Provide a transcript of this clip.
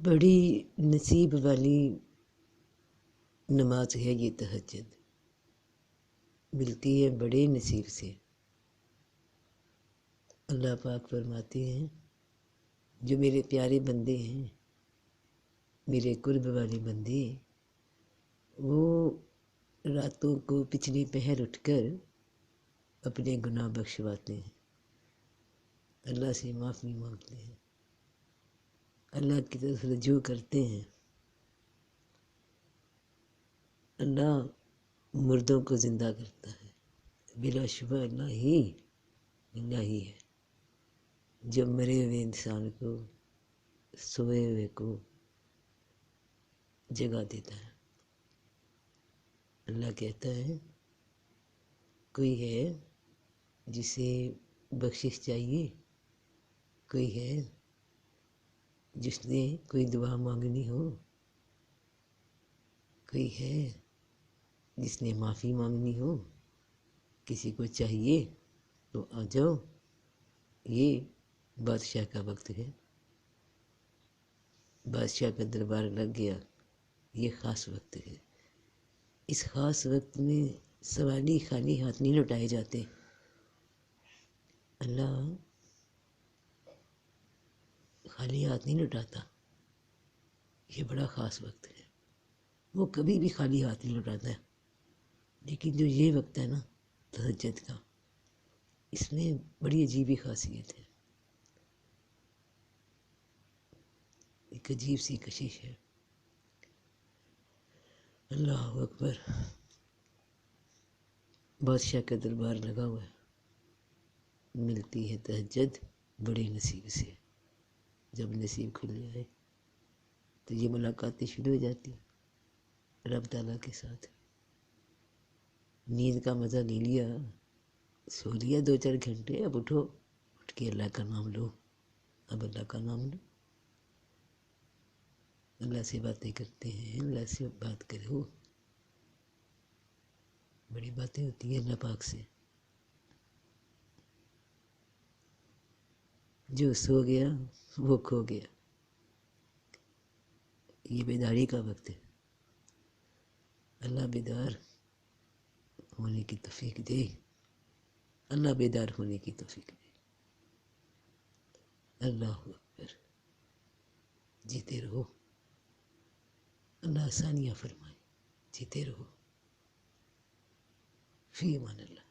بڑی نصیب والی نماز ہے یہ تہجد، ملتی ہے بڑے نصیب سے۔ اللہ پاک فرماتے ہیں جو میرے پیارے بندے ہیں، میرے قرب والے بندے، وہ راتوں کو پچھلے پہر اٹھ کر اپنے گناہ بخشواتے ہیں، اللہ سے معافی مانگتے ہیں، اللہ کی طرف رجوع کرتے ہیں۔ اللہ مردوں کو زندہ کرتا ہے، بلا شبہ اللہ ہی ہے جو مرے ہوئے انسان کو، سوئے ہوئے کو جگہ دیتا ہے۔ اللہ کہتا ہے کوئی ہے جسے بخشش چاہیے، کوئی ہے جس نے کوئی دعا مانگنی ہو، کوئی ہے جس نے معافی مانگنی ہو، کسی کو چاہیے تو آ جاؤ، یہ بادشاہ کا وقت ہے، بادشاہ کا دربار لگ گیا، یہ خاص وقت ہے۔ اس خاص وقت میں سوالی خالی ہاتھ نہیں لوٹائے جاتے۔ اللہ خالی ہاتھ نہیں لوٹاتا، یہ بڑا خاص وقت ہے، وہ کبھی بھی خالی ہاتھ نہیں لوٹاتا ہے۔ لیکن جو یہ وقت ہے نا تہجد کا، اس میں بڑی عجیبی خاصیت ہے، ایک عجیب سی کشش ہے۔ اللہ اکبر، بادشاہ کا دربار لگا ہوا ہے، ملتی ہے تہجد بڑے نصیب سے۔ جب نصیب کھل جائے تو یہ ملاقاتیں شروع ہو جاتی ہیں رب تعالیٰ کے ساتھ۔ نیند کا مزہ لے لیا، سو لیا 2-4 گھنٹے، اب اٹھو، اٹھ کے اللہ کا نام لو، اب اللہ کا نام لو، اللہ سے باتیں کرتے ہیں، اللہ سے بات کرو، بڑی باتیں ہوتی ہیں اللہ پاک سے۔ جو سو گیا وہ کھو گیا، یہ بیداری کا وقت ہے۔ اللہ بیدار ہونے کی توفیق دے، اللہ بیدار ہونے کی توفیق دے۔ اللہ اکبر، جیتے رہو، اللہ آسانیاں فرمائے، جیتے رہو، فی امان اللہ۔